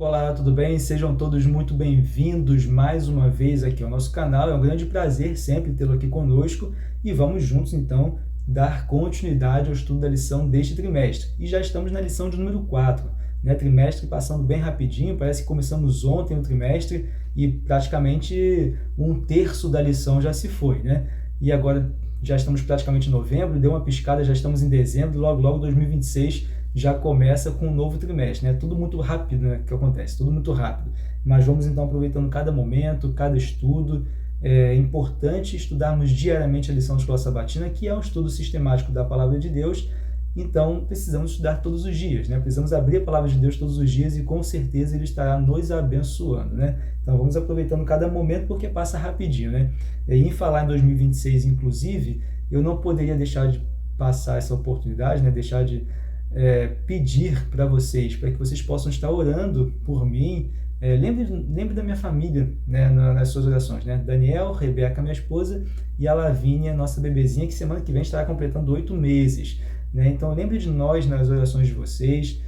Olá, tudo bem? Sejam todos muito bem-vindos mais uma vez aqui ao nosso canal. É um grande prazer sempre tê-lo aqui conosco e vamos juntos então dar continuidade ao estudo da lição deste trimestre. E já estamos na lição de número 4, né? Trimestre passando bem rapidinho, parece que começamos ontem o trimestre e praticamente um terço da lição já se foi, né? E agora já estamos praticamente em novembro, deu uma piscada, já estamos em dezembro, logo 2026 já começa com um novo trimestre, né? Tudo muito rápido, né, que acontece, tudo muito rápido. Mas vamos então aproveitando cada momento, cada estudo. É importante estudarmos diariamente a lição da Escola Sabatina, que é um estudo sistemático da Palavra de Deus. Então precisamos estudar todos os dias, né? Precisamos abrir a Palavra de Deus todos os dias e com certeza Ele estará nos abençoando, né? Então vamos aproveitando cada momento porque passa rapidinho, né? E em falar em 2026, inclusive, eu não poderia deixar de passar essa oportunidade, né? Deixar de pedir para vocês, para que vocês possam estar orando por mim. Lembre da minha família, né, nas suas orações, né? Daniel, Rebeca, minha esposa, e a Lavínia, nossa bebezinha, que semana que vem estará completando 8 meses. Né? Então lembre de nós nas orações de vocês.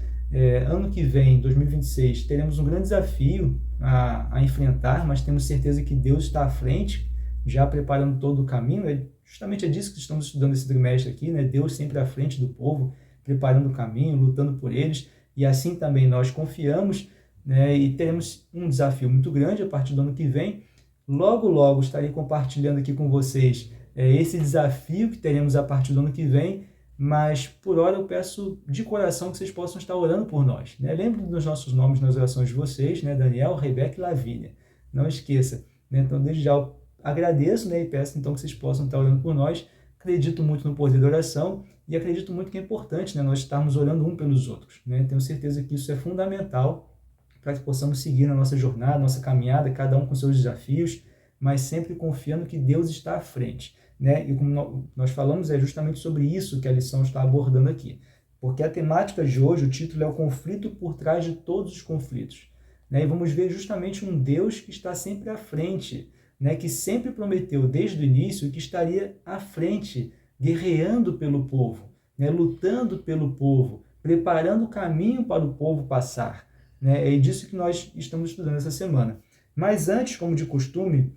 Ano que vem, 2026, teremos um grande desafio a enfrentar, mas temos certeza que Deus está à frente, já preparando todo o caminho. Justamente é disso que estamos estudando esse trimestre aqui, né? Deus sempre à frente do povo, preparando o caminho, lutando por eles, e assim também nós confiamos, né, e teremos um desafio muito grande a partir do ano que vem. Logo estarei compartilhando aqui com vocês esse desafio que teremos a partir do ano que vem, mas por hora eu peço de coração que vocês possam estar orando por nós, né? Lembre dos nossos nomes nas orações de vocês, né? Daniel, Rebeca e Lavínia, não esqueça, né? Então desde já eu agradeço, né, e peço então que vocês possam estar orando por nós. Acredito muito no poder da oração e acredito muito que é importante, né, nós estarmos orando um pelos outros, né? Tenho certeza que isso é fundamental para que possamos seguir na nossa jornada, nossa caminhada, cada um com seus desafios, mas sempre confiando que Deus está à frente, né? E como nós falamos, é justamente sobre isso que a lição está abordando aqui. Porque a temática de hoje, o título é o conflito por trás de todos os conflitos, né? E vamos ver justamente um Deus que está sempre à frente, né? Que sempre prometeu desde o início que estaria à frente, guerreando pelo povo, né? Lutando pelo povo, preparando o caminho para o povo passar, né? É disso que nós estamos estudando essa semana. Mas antes, como de costume,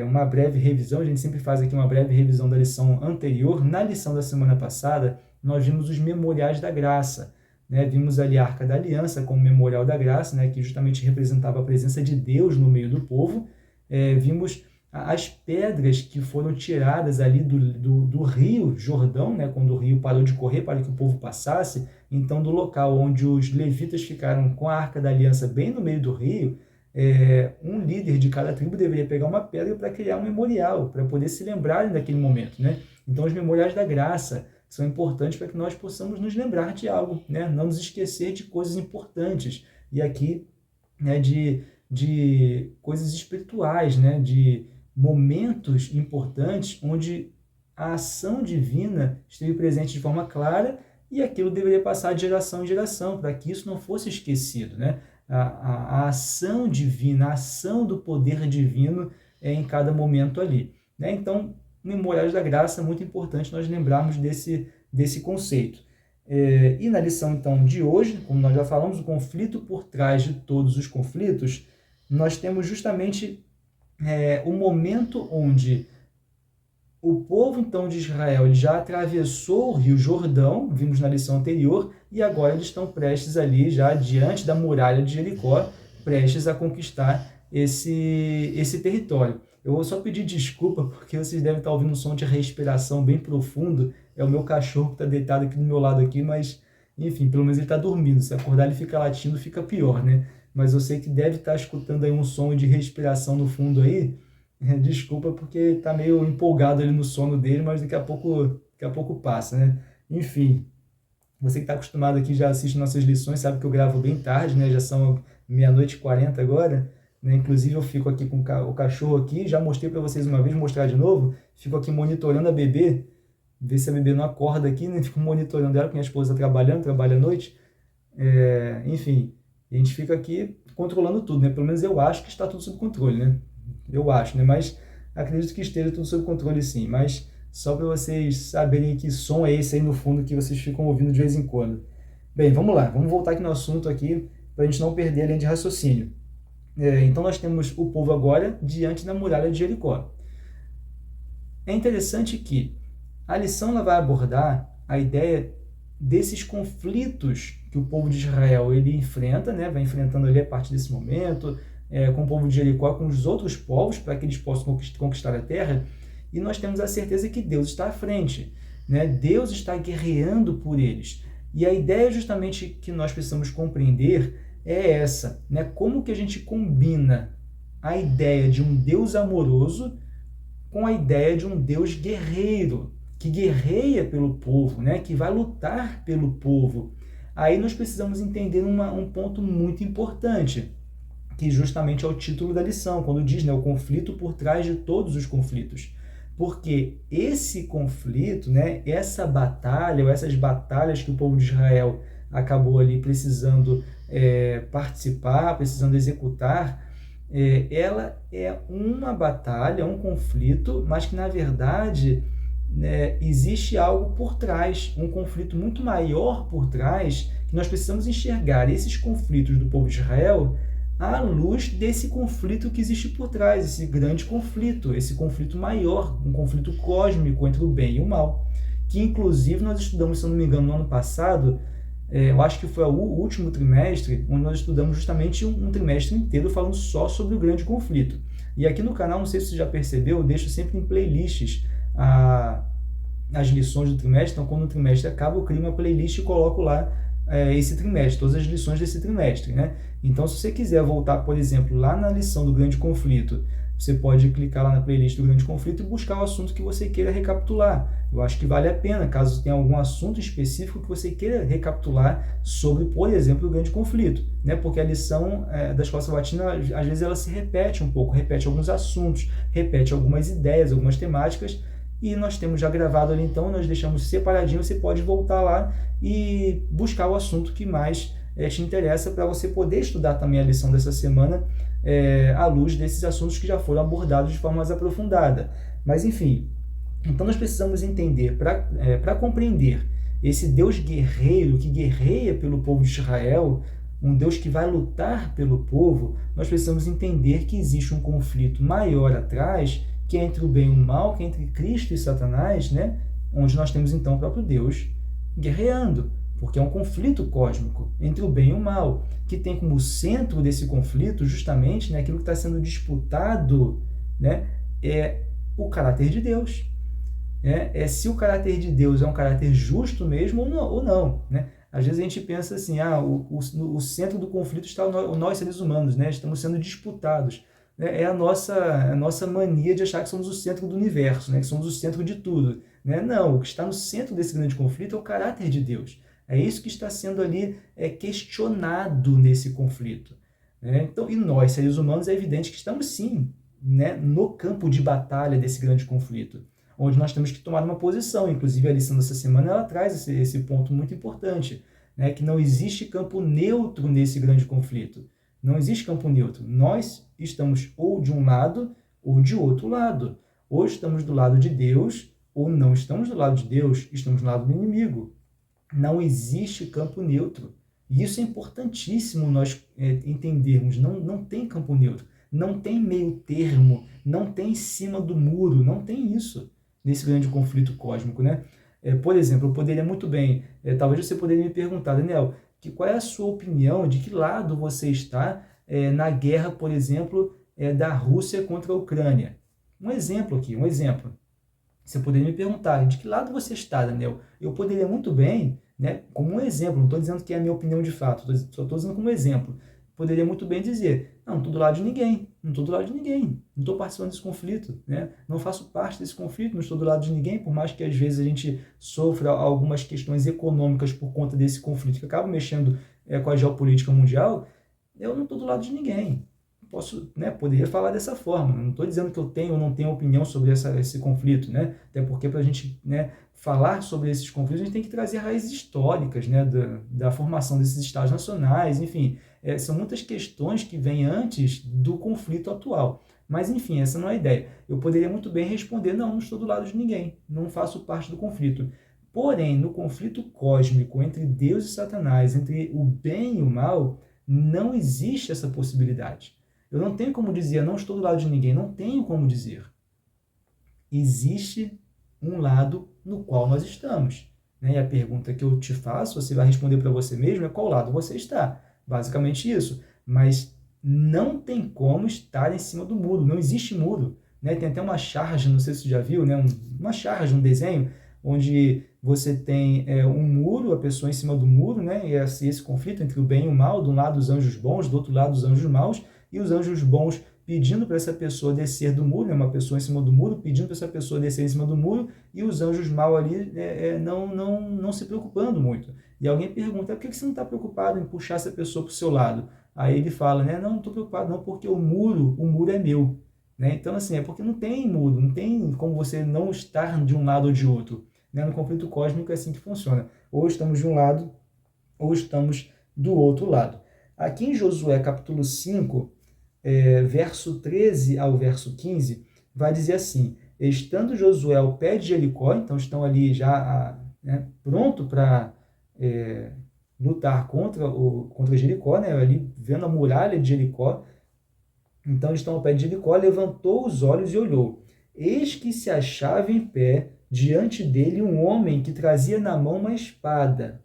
uma breve revisão, a gente sempre faz aqui uma breve revisão da lição anterior. Na lição da semana passada, nós vimos os memoriais da graça, né? Vimos ali a Arca da Aliança como memorial da graça, né? Que justamente representava a presença de Deus no meio do povo. Vimos as pedras que foram tiradas ali do rio Jordão, né? Quando o rio parou de correr para que o povo passasse. Então, do local onde os levitas ficaram com a Arca da Aliança bem no meio do rio, um líder de cada tribo deveria pegar uma pedra para criar um memorial, para poder se lembrarem daquele momento, né? Então, os memoriais da graça são importantes para que nós possamos nos lembrar de algo, né? Não nos esquecer de coisas importantes. E aqui, né, de coisas espirituais, né? De momentos importantes onde a ação divina esteve presente de forma clara e aquilo deveria passar de geração em geração, para que isso não fosse esquecido, né? A ação divina, a ação do poder divino em cada momento ali, né? Então, Memoriais da Graça é muito importante nós lembrarmos desse conceito. E na lição, então, de hoje, como nós já falamos, o conflito por trás de todos os conflitos, nós temos justamente o momento onde o povo, então, de Israel ele já atravessou o Rio Jordão, vimos na lição anterior, e agora eles estão prestes ali, já diante da muralha de Jericó, prestes a conquistar esse território. Eu vou só pedir desculpa, porque vocês devem estar ouvindo um som de respiração bem profundo. É o meu cachorro que está deitado aqui do meu lado aqui, mas, enfim, pelo menos ele está dormindo. Se acordar ele fica latindo, fica pior, né? Mas eu sei que deve estar escutando aí um som de respiração no fundo aí. Desculpa porque está meio empolgado ali no sono dele, mas daqui a pouco passa, né? Enfim, você que está acostumado aqui, já assiste nossas lições, sabe que eu gravo bem tarde, né? Já são 00:40 agora, né? Inclusive eu fico aqui com o cachorro aqui, já mostrei para vocês uma vez, vou mostrar de novo, fico aqui monitorando a bebê, ver se a bebê não acorda aqui, né? Fico monitorando ela, porque minha esposa trabalha à noite, enfim, a gente fica aqui controlando tudo, né? Pelo menos eu acho que está tudo sob controle, né? Eu acho, né? Mas acredito que esteja tudo sob controle sim. Mas só para vocês saberem que som é esse aí no fundo que vocês ficam ouvindo de vez em quando. Bem, vamos lá. Vamos voltar aqui no assunto aqui para a gente não perder a linha de raciocínio. Então nós temos o povo agora diante da muralha de Jericó. É interessante que a lição ela vai abordar a ideia desses conflitos que o povo de Israel ele enfrenta, né? Vai enfrentando ali a partir desse momento, com o povo de Jericó, com os outros povos, para que eles possam conquistar a terra. E nós temos a certeza que Deus está à frente, né? Deus está guerreando por eles. E a ideia justamente que nós precisamos compreender é essa, né? Como que a gente combina a ideia de um Deus amoroso com a ideia de um Deus guerreiro, que guerreia pelo povo, né? Que vai lutar pelo povo. Aí nós precisamos entender um ponto muito importante, que justamente é o título da lição, quando diz, né, o conflito por trás de todos os conflitos. Porque esse conflito, né, essa batalha, ou essas batalhas que o povo de Israel acabou ali precisando participar, precisando executar, ela é uma batalha, um conflito, mas que na verdade existe algo por trás, um conflito muito maior por trás, que nós precisamos enxergar esses conflitos do povo de Israel à luz desse conflito que existe por trás, esse grande conflito, esse conflito maior, um conflito cósmico entre o bem e o mal, que inclusive nós estudamos, se eu não me engano, no ano passado, eu acho que foi o último trimestre, onde nós estudamos justamente um trimestre inteiro falando só sobre o grande conflito. E aqui no canal, não sei se você já percebeu, eu deixo sempre em playlists as lições do trimestre. Então, quando o trimestre acaba, eu crio uma playlist e coloco lá esse trimestre, todas as lições desse trimestre, né? Então, se você quiser voltar, por exemplo, lá na lição do grande conflito, você pode clicar lá na playlist do grande conflito e buscar o assunto que você queira recapitular. Eu acho que vale a pena, caso tenha algum assunto específico que você queira recapitular sobre, por exemplo, o grande conflito, né? Porque a lição da Escola Sabatina, às vezes ela se repete um pouco, repete alguns assuntos, repete algumas ideias, algumas temáticas, e nós temos já gravado ali, então nós deixamos separadinho, você pode voltar lá e buscar o assunto que mais te interessa, para você poder estudar também a lição dessa semana à luz desses assuntos que já foram abordados de forma mais aprofundada. Mas enfim, então nós precisamos entender, para compreender esse Deus guerreiro que guerreia pelo povo de Israel, um Deus que vai lutar pelo povo, nós precisamos entender que existe um conflito maior atrás, que é entre o bem e o mal, que é entre Cristo e Satanás, né? Onde nós temos então o próprio Deus guerreando, porque é um conflito cósmico entre o bem e o mal, que tem como centro desse conflito justamente, né, aquilo que está sendo disputado, né, é o caráter de Deus. Se o caráter de Deus é um caráter justo mesmo ou não, né? Às vezes a gente pensa assim, o centro do conflito está nós seres humanos, né? Estamos sendo disputados. É a nossa mania de achar que somos o centro do universo, né? Que somos o centro de tudo, né? Não, o que está no centro desse grande conflito é o caráter de Deus. É isso que está sendo ali questionado nesse conflito, né? Então, e nós, seres humanos, é evidente que estamos sim, né, no campo de batalha desse grande conflito, onde nós temos que tomar uma posição. Inclusive, a lição dessa semana ela traz esse ponto muito importante, né, que não existe campo neutro nesse grande conflito. Não existe campo neutro. Nós estamos ou de um lado ou de outro lado. Ou estamos do lado de Deus, ou não estamos do lado de Deus, estamos do lado do inimigo. Não existe campo neutro. E isso é importantíssimo nós entendermos. Não tem campo neutro. Não tem meio termo. Não tem em cima do muro. Não tem isso nesse grande conflito cósmico, né? Por exemplo, eu poderia muito bem... talvez você poderia me perguntar, Daniel, qual é a sua opinião, de que lado você está na guerra, por exemplo, da Rússia contra a Ucrânia? Um exemplo aqui, um exemplo. Você poderia me perguntar, de que lado você está, Daniel? Eu poderia muito bem, né, como um exemplo, não estou dizendo que é a minha opinião de fato, só estou dizendo como exemplo. Poderia muito bem dizer, não estou do lado de ninguém, não estou do lado de ninguém, não estou participando desse conflito, né? Não faço parte desse conflito, não estou do lado de ninguém, por mais que às vezes a gente sofra algumas questões econômicas por conta desse conflito, que acaba mexendo com a geopolítica mundial, eu não estou do lado de ninguém. Posso, né, poderia falar dessa forma. Não estou dizendo que eu tenho ou não tenho opinião sobre esse conflito, né? Até porque para a gente, né, falar sobre esses conflitos, a gente tem que trazer raízes históricas, né, da formação desses estados nacionais, enfim, são muitas questões que vêm antes do conflito atual. Mas, enfim, essa não é a ideia. Eu poderia muito bem responder, não estou do lado de ninguém, não faço parte do conflito. Porém, no conflito cósmico entre Deus e Satanás, entre o bem e o mal, Não existe essa possibilidade. Eu não tenho como dizer, não estou do lado de ninguém, não tenho como dizer. Existe um lado no qual nós estamos. Né? E a pergunta que eu te faço, você vai responder para você mesmo, é qual lado você está. Basicamente isso. Mas não tem como estar em cima do muro, não existe muro. Né? Tem até uma charge, não sei se você já viu, né? Uma charge, um desenho, onde você tem um muro, a pessoa em cima do muro, né? E esse conflito entre o bem e o mal, de um lado os anjos bons, do outro lado os anjos maus, e os anjos bons pedindo para essa pessoa descer do muro, né? Uma pessoa em cima do muro, pedindo para essa pessoa descer em cima do muro, e os anjos maus ali não se preocupando muito. E alguém pergunta, por que você não está preocupado em puxar essa pessoa para o seu lado? Aí ele fala, né? Não estou preocupado não, porque o muro é meu. Né? Então, assim, é porque não tem muro, não tem como você não estar de um lado ou de outro. Né? No conflito cósmico é assim que funciona. Ou estamos de um lado, ou estamos do outro lado. Aqui em Josué, capítulo 5, verso 13 ao verso 15, vai dizer assim, estando Josué ao pé de Jericó, então estão ali já pronto para lutar contra Jericó, né? Ali vendo a muralha de Jericó. Então estão ao pé de Jericó, levantou os olhos e olhou. Eis que se achava em pé diante dele um homem que trazia na mão uma espada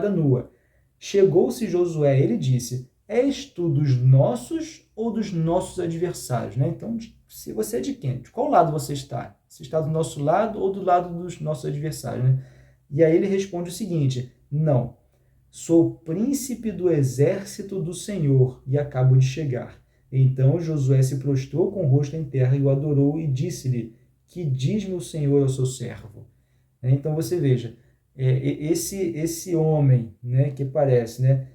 nua. Chegou-se Josué a ele e disse, és tu dos nossos ou dos nossos adversários? Né? Então, se você é de quem? De qual lado você está? Você está do nosso lado ou do lado dos nossos adversários? Né? E aí ele responde o seguinte, não, sou príncipe do exército do Senhor e acabo de chegar. Então Josué se prostrou com o rosto em terra e o adorou e disse-lhe, que diz-me o Senhor ao seu servo? Então você veja, esse homem, né, que aparece, né,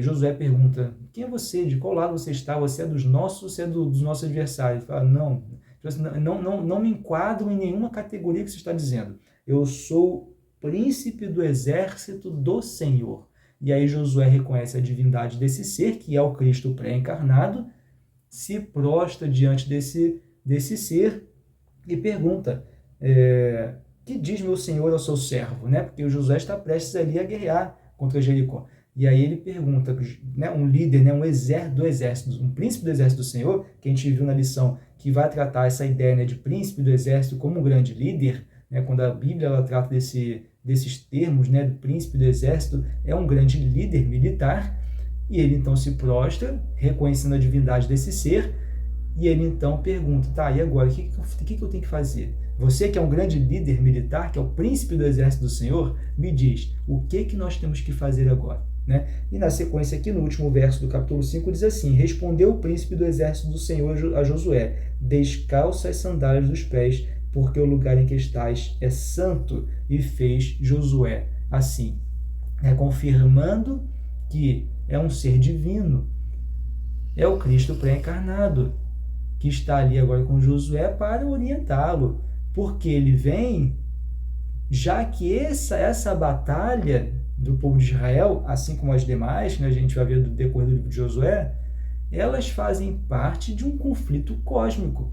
Josué pergunta, quem é você? De qual lado você está? Você é dos nossos ou você é dos nossos adversários? Ele fala, não me enquadro em nenhuma categoria que você está dizendo. Eu sou príncipe do exército do Senhor. E aí Josué reconhece a divindade desse ser, que é o Cristo pré-encarnado, se prostra diante desse ser e pergunta, que diz meu Senhor ao seu servo? Né? Porque o Josué está prestes ali a guerrear contra Jericó. E aí ele pergunta, né, um líder, né, um exército, um príncipe do exército do Senhor, que a gente viu na lição, que vai tratar essa ideia, né, de príncipe do exército como um grande líder, né, quando a Bíblia ela trata desses termos, né, do príncipe do exército, é um grande líder militar, e ele então se prostra, reconhecendo a divindade desse ser, e ele então pergunta, tá, e agora, o que eu tenho que fazer? Você que é um grande líder militar, que é o príncipe do exército do Senhor, me diz, o que nós temos que fazer agora? Né? E na sequência aqui, no último verso do capítulo 5, diz assim, respondeu o príncipe do exército do Senhor a Josué, descalça as sandálias dos pés, porque o lugar em que estás é santo, e fez Josué assim, confirmando que é um ser divino, é o Cristo pré-encarnado, que está ali agora com Josué para orientá-lo, porque ele vem, já que essa batalha do povo de Israel, assim como as demais, que a gente vai ver do decorrer do livro de Josué, elas fazem parte de um conflito cósmico.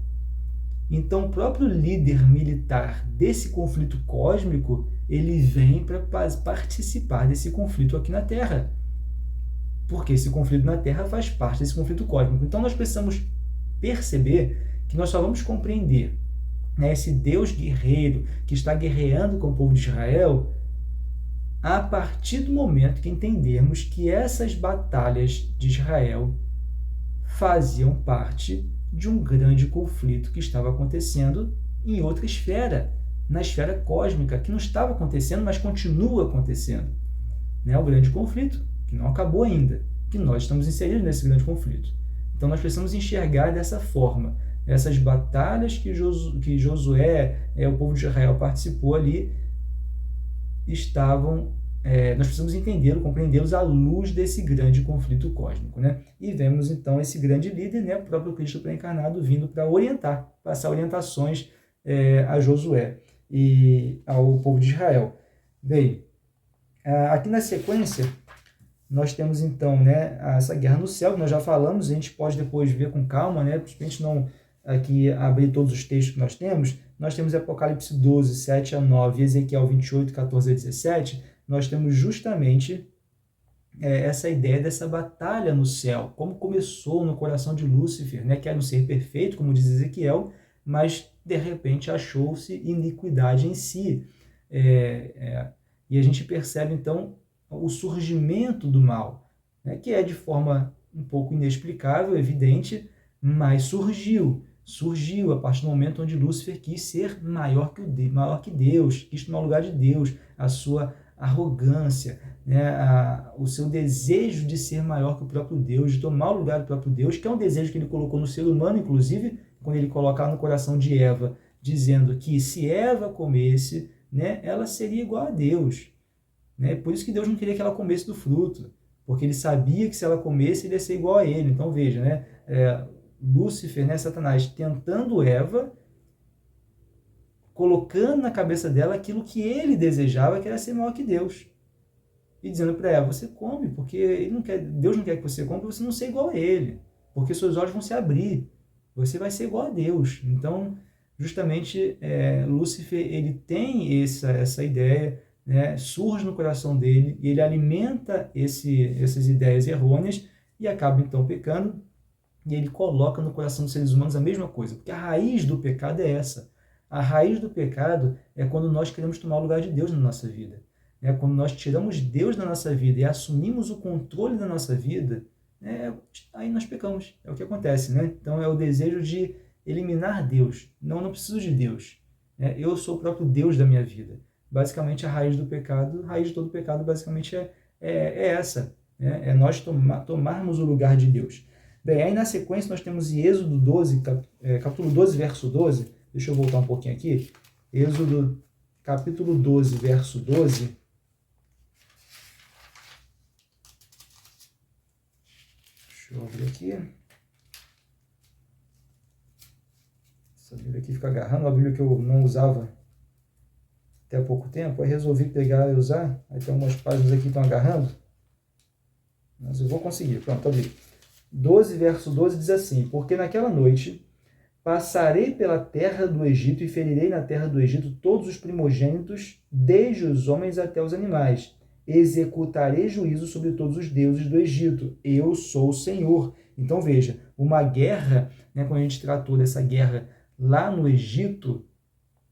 Então, o próprio líder militar desse conflito cósmico, ele vem para participar desse conflito aqui na Terra. Porque esse conflito na Terra faz parte desse conflito cósmico. Então, nós precisamos perceber que nós só vamos compreender, né, esse Deus guerreiro que está guerreando com o povo de Israel a partir do momento que entendermos que essas batalhas de Israel faziam parte de um grande conflito que estava acontecendo em outra esfera, na esfera cósmica, que não estava acontecendo, mas continua acontecendo. Né? O grande conflito, que não acabou ainda, que nós estamos inseridos nesse grande conflito. Então nós precisamos enxergar dessa forma. Essas batalhas que Josué, o povo de Israel participou ali, nós precisamos entendê-los, compreendê-los à luz desse grande conflito cósmico. Né? E vemos então esse grande líder, né, o próprio Cristo pré-encarnado, vindo para orientar, passar orientações a Josué e ao povo de Israel. Bem, aqui na sequência, nós temos então, né, essa guerra no céu, que nós já falamos, a gente pode depois ver com calma, né, para a gente não aqui abrir todos os textos que nós temos Apocalipse 12, 7 a 9, Ezequiel 28, 14 a 17, nós temos justamente essa ideia dessa batalha no céu, como começou no coração de Lúcifer, né, que era um ser perfeito, como diz Ezequiel, mas de repente achou-se iniquidade em si. E a gente percebe então o surgimento do mal, né, que é de forma um pouco inexplicável, evidente, mas surgiu a partir do momento onde Lúcifer quis ser maior que Deus, quis tomar o lugar de Deus, a sua arrogância, né, o seu desejo de ser maior que o próprio Deus, de tomar o lugar do próprio Deus, que é um desejo que ele colocou no ser humano, inclusive, quando ele coloca no coração de Eva, dizendo que se Eva comesse, né, ela seria igual a Deus. Né? Por isso que Deus não queria que ela comesse do fruto, porque ele sabia que se ela comesse, ele ia ser igual a ele. Então veja, né, Lúcifer, né, Satanás, tentando Eva, colocando na cabeça dela aquilo que ele desejava, que era ser maior que Deus. E dizendo para ela, você come, porque Deus não quer que você coma, porque você não ser igual a ele. Porque seus olhos vão se abrir. Você vai ser igual a Deus. Então, justamente, Lúcifer, ele tem essa ideia, né, surge no coração dele, e ele alimenta essas ideias errôneas e acaba, então, pecando. E ele coloca no coração dos seres humanos a mesma coisa. Porque a raiz do pecado é essa. A raiz do pecado é quando nós queremos tomar o lugar de Deus na nossa vida. Quando nós tiramos Deus da nossa vida e assumimos o controle da nossa vida, aí nós pecamos. É o que acontece, né? Então é o desejo de eliminar Deus. Não preciso de Deus. Eu sou o próprio Deus da minha vida. Basicamente a raiz do pecado, a raiz de todo pecado basicamente é essa. É nós tomarmos o lugar de Deus. Bem, aí na sequência nós temos em Êxodo 12, capítulo 12, verso 12. Deixa eu voltar um pouquinho aqui. Êxodo, capítulo 12, verso 12. Deixa eu abrir aqui. Essa Bíblia aqui fica agarrando, uma Bíblia que eu não usava até há pouco tempo. Aí resolvi pegar e usar. Aí tem algumas páginas aqui que estão agarrando. Mas eu vou conseguir. Pronto, abri. 12, verso 12 diz assim: porque naquela noite passarei pela terra do Egito e ferirei na terra do Egito todos os primogênitos, desde os homens até os animais. Executarei juízo sobre todos os deuses do Egito. Eu sou o Senhor. Então veja, uma guerra, né, quando a gente tratou dessa guerra lá no Egito,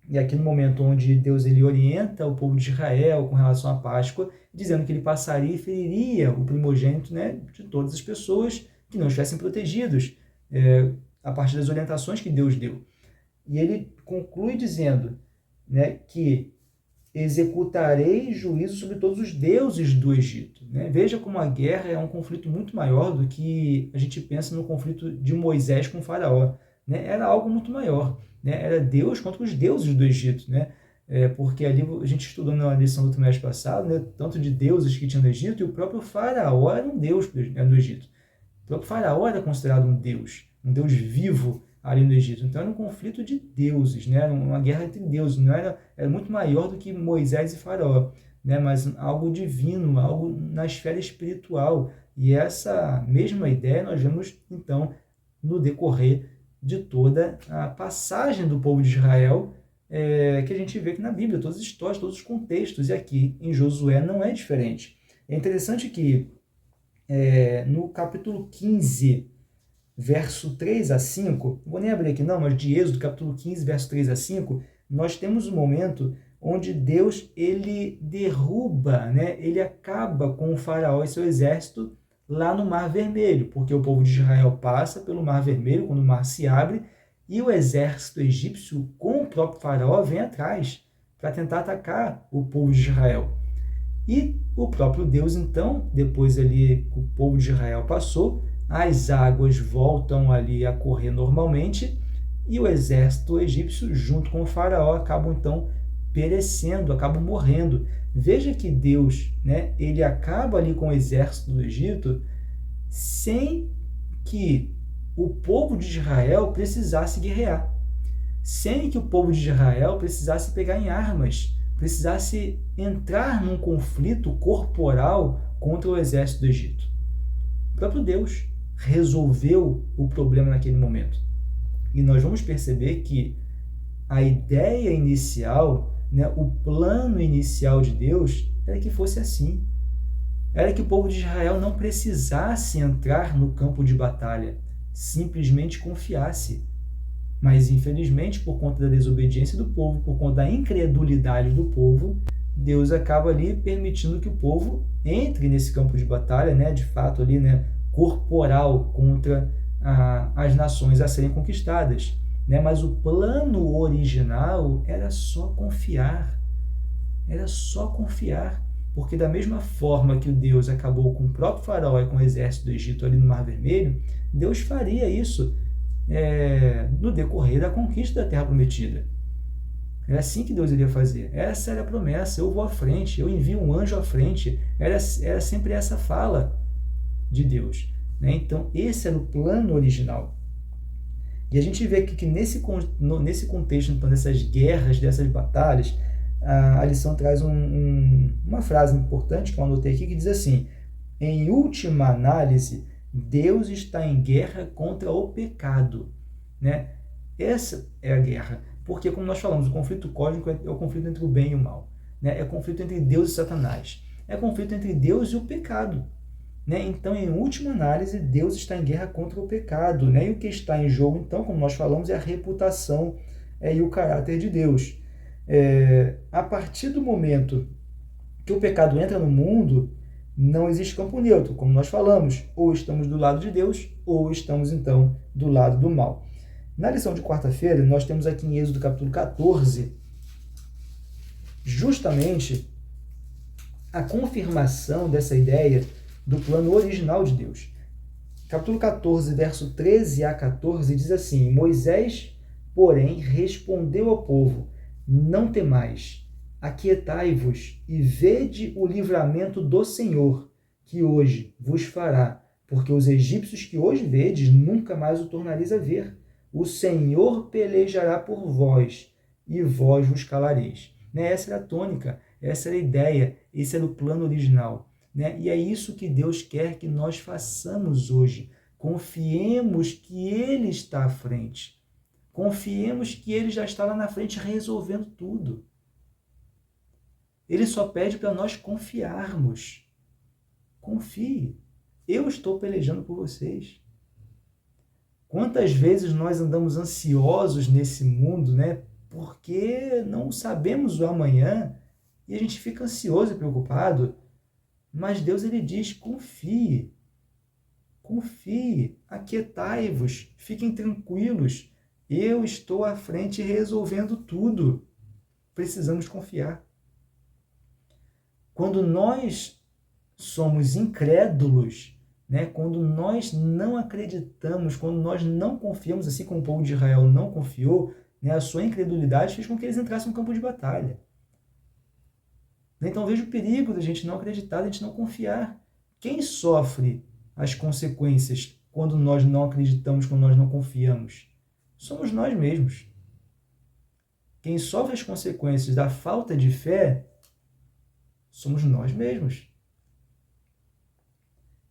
e aqui no momento onde Deus ele orienta o povo de Israel com relação à Páscoa, dizendo que ele passaria e feriria o primogênito, né, de todas as pessoas que não estivessem protegidos, a partir das orientações que Deus deu. E ele conclui dizendo, né, que executarei juízo sobre todos os deuses do Egito. Né? Veja como a guerra é um conflito muito maior do que a gente pensa no conflito de Moisés com Faraó. Né? Era algo muito maior. Né? Era Deus contra os deuses do Egito. Né? Porque ali a gente estudou na lição do trimestre passado, né, tanto de deuses que tinha no Egito, e o próprio Faraó era um deus do Egito. O próprio Faraó era considerado um deus vivo ali no Egito. Então era um conflito de deuses, né? Era uma guerra entre deuses, não era muito maior do que Moisés e Faraó, né? Mas algo divino, algo na esfera espiritual. E essa mesma ideia nós vemos então no decorrer de toda a passagem do povo de Israel, que a gente vê aqui na Bíblia, todas as histórias, todos os contextos, e aqui em Josué não é diferente. É interessante que no capítulo 15, verso 3 a 5, não vou nem abrir aqui não, mas de Êxodo, capítulo 15, verso 3 a 5, nós temos um momento onde Deus, ele derruba, né, ele acaba com o faraó e seu exército lá no Mar Vermelho, porque o povo de Israel passa pelo Mar Vermelho, quando o mar se abre, e o exército egípcio, com o próprio faraó, vem atrás para tentar atacar o povo de Israel. E o próprio Deus, então, depois ali o povo de Israel passou, as águas voltam ali a correr normalmente e o exército egípcio, junto com o faraó, acabam então perecendo, acabam morrendo. Veja que Deus, né, ele acaba ali com o exército do Egito sem que o povo de Israel precisasse guerrear, sem que o povo de Israel precisasse pegar em armas, precisasse entrar num conflito corporal contra o exército do Egito. O próprio Deus resolveu o problema naquele momento. E nós vamos perceber que a ideia inicial, né, o plano inicial de Deus era que fosse assim. era que o povo de Israel não precisasse entrar no campo de batalha, simplesmente confiasse. Mas, infelizmente, por conta da desobediência do povo, por conta da incredulidade do povo, Deus acaba ali permitindo que o povo entre nesse campo de batalha, né, de fato ali, né, corporal contra as nações a serem conquistadas. Né? Mas o plano original era só confiar. Era só confiar. Porque da mesma forma que o Deus acabou com o próprio faraó e com o exército do Egito ali no Mar Vermelho, Deus faria isso no decorrer da conquista da Terra Prometida. Era assim que Deus iria fazer. Essa era a promessa. Eu vou à frente, eu envio um anjo à frente. Era sempre essa fala de Deus. Né? Então, esse era o plano original. E a gente vê que nesse contexto, então, dessas guerras, dessas batalhas, a lição traz uma frase importante que eu anotei aqui, que diz assim: em última análise, Deus está em guerra contra o pecado. Né? Essa é a guerra. Porque, como nós falamos, o conflito cósmico é o conflito entre o bem e o mal. Né? É o conflito entre Deus e Satanás. É o conflito entre Deus e o pecado. Né? Então, em última análise, Deus está em guerra contra o pecado. Né? E o que está em jogo, então, como nós falamos, é a reputação e o caráter de Deus. A partir do momento que o pecado entra no mundo, não existe campo neutro, como nós falamos. Ou estamos do lado de Deus, ou estamos, então, do lado do mal. Na lição de quarta-feira, nós temos aqui em Êxodo capítulo 14, justamente a confirmação dessa ideia do plano original de Deus. Capítulo 14, verso 13 a 14, diz assim: Moisés, porém, respondeu ao povo: não temais, aquietai-vos e vede o livramento do Senhor, que hoje vos fará, porque os egípcios que hoje vedes, nunca mais o tornareis a ver. O Senhor pelejará por vós, e vós vos calareis. Né? Essa era a tônica, essa era a ideia, esse era o plano original. Né? E é isso que Deus quer que nós façamos hoje. Confiemos que Ele está à frente. Confiemos que Ele já está lá na frente resolvendo tudo. Ele só pede para nós confiarmos. Confie. Eu estou pelejando por vocês. Quantas vezes nós andamos ansiosos nesse mundo, né? Porque não sabemos o amanhã e a gente fica ansioso e preocupado. Mas Deus, ele diz: confie. Confie. Aquietai-vos. Fiquem tranquilos. Eu estou à frente resolvendo tudo. Precisamos confiar. Quando nós somos incrédulos, né? Quando nós não acreditamos, quando nós não confiamos, assim como o povo de Israel não confiou, né? A sua incredulidade fez com que eles entrassem no campo de batalha. Então veja o perigo da gente não acreditar, da gente não confiar. Quem sofre as consequências quando nós não acreditamos, quando nós não confiamos? Somos nós mesmos. Quem sofre as consequências da falta de fé somos nós mesmos.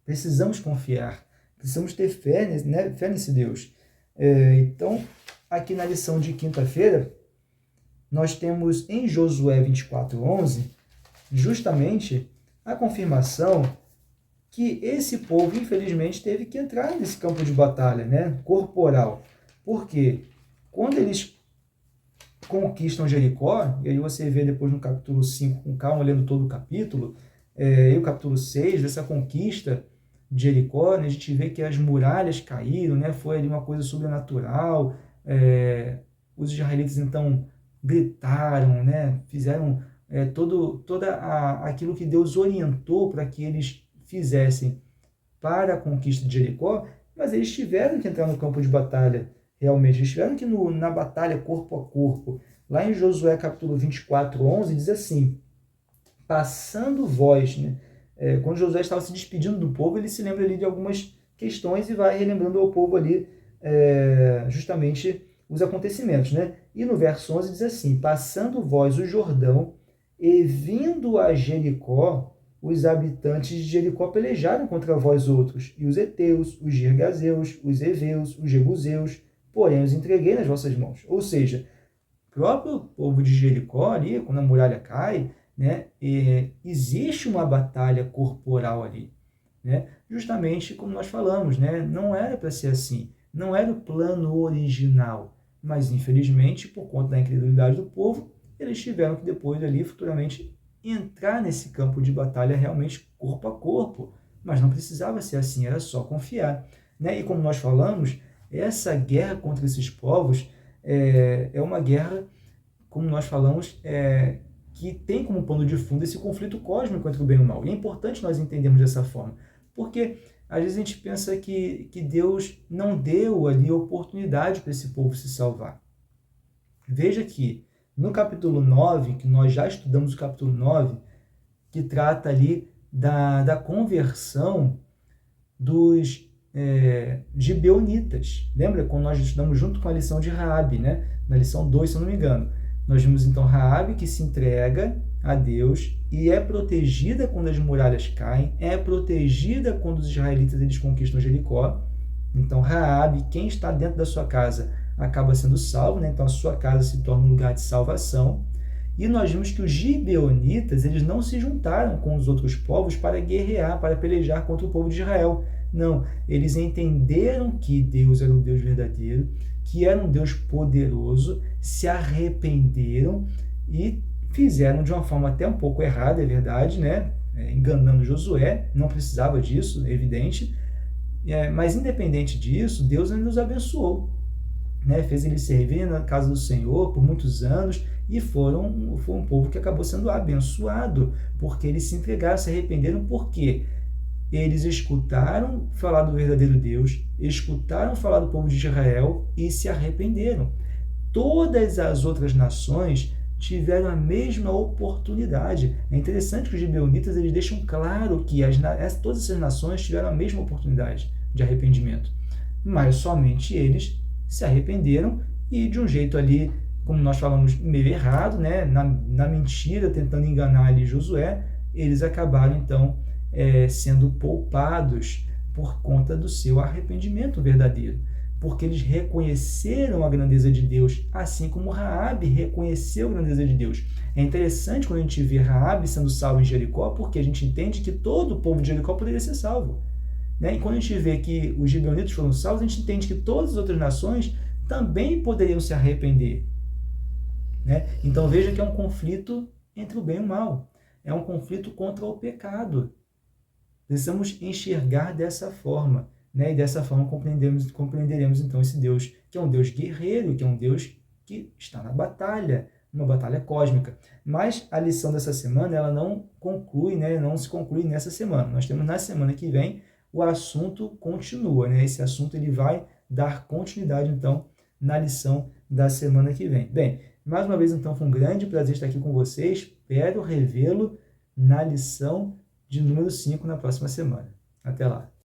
Precisamos confiar, precisamos ter fé, né? Fé nesse Deus. Então, aqui na lição de quinta-feira, nós temos em Josué 24:11, justamente a confirmação que esse povo, infelizmente, teve que entrar nesse campo de batalha, né? Corporal. Por quê? Quando eles conquistam Jericó, e aí você vê depois no capítulo 5, com calma, lendo todo o capítulo, e o capítulo 6, dessa conquista de Jericó, né, a gente vê que as muralhas caíram, né, foi ali uma coisa sobrenatural, os israelitas então gritaram, né, fizeram aquilo que Deus orientou para que eles fizessem para a conquista de Jericó, mas eles tiveram que entrar no campo de batalha, realmente, eles tiveram que ir na batalha corpo a corpo. Lá em Josué capítulo 24:11 diz assim: passando vós, né? Quando Josué estava se despedindo do povo, ele se lembra ali de algumas questões e vai relembrando ao povo ali justamente os acontecimentos, né? E no verso 11 diz assim: passando vós o Jordão e vindo a Jericó, os habitantes de Jericó pelejaram contra vós outros, e os heteus, os girgazeus, os heveus, os jebuseus, porém os entreguei nas vossas mãos. Ou seja, o próprio povo de Jericó ali, quando a muralha cai, né, existe uma batalha corporal ali, né? Justamente como nós falamos, né? Não era para ser assim, não era o plano original, mas infelizmente, por conta da incredulidade do povo, eles tiveram que depois ali, futuramente, entrar nesse campo de batalha realmente corpo a corpo, mas não precisava ser assim, era só confiar, né? E como nós falamos, essa guerra contra esses povos é uma guerra, como nós falamos, que tem como pano de fundo esse conflito cósmico entre o bem e o mal. E é importante nós entendermos dessa forma, porque às vezes a gente pensa que Deus não deu ali oportunidade para esse povo se salvar. Veja que no capítulo 9, que nós já estudamos o capítulo 9, que trata ali da conversão dos gibeonitas. Lembra quando nós estudamos junto com a lição de Raabe, né? Na lição 2, se eu não me engano. Nós vimos então Raabe que se entrega a Deus e é protegida quando as muralhas caem, é protegida quando os israelitas eles conquistam Jericó. Então Raabe, quem está dentro da sua casa, acaba sendo salvo, né? Então a sua casa se torna um lugar de salvação. E nós vimos que os gibeonitas eles não se juntaram com os outros povos para guerrear, para pelejar contra o povo de Israel. Não, eles entenderam que Deus era um Deus verdadeiro, que era um Deus poderoso, se arrependeram e fizeram de uma forma até um pouco errada, é verdade, né? Enganando Josué, não precisava disso, é evidente, mas independente disso, Deus ainda os abençoou, né? Fez eles servir na casa do Senhor por muitos anos e foi um povo que acabou sendo abençoado, porque eles se entregaram, se arrependeram, por quê? Eles escutaram falar do verdadeiro Deus, escutaram falar do povo de Israel e se arrependeram. Todas as outras nações tiveram a mesma oportunidade. É interessante que os gibeonitas eles deixam claro que todas essas nações tiveram a mesma oportunidade de arrependimento, mas somente eles se arrependeram e de um jeito ali, como nós falamos, meio errado, né? na mentira, tentando enganar ali Josué, eles acabaram então sendo poupados por conta do seu arrependimento verdadeiro, porque eles reconheceram a grandeza de Deus, assim como Raabe reconheceu a grandeza de Deus. É interessante quando a gente vê Raabe sendo salvo em Jericó, porque a gente entende que todo o povo de Jericó poderia ser salvo, né? E quando a gente vê que os gibeonitas foram salvos, a gente entende que todas as outras nações também poderiam se arrepender, né? Então veja que é um conflito entre o bem e o mal, é um conflito contra o pecado. Precisamos enxergar dessa forma, né? E dessa forma compreenderemos então esse Deus, que é um Deus guerreiro, que é um Deus que está na batalha, uma batalha cósmica. Mas a lição dessa semana, ela não conclui, né? Não se conclui nessa semana. Nós temos na semana que vem, o assunto continua, né? Esse assunto ele vai dar continuidade, então, na lição da semana que vem. Bem, mais uma vez, então, foi um grande prazer estar aqui com vocês. Espero revê-lo na lição de número 5 na próxima semana. Até lá!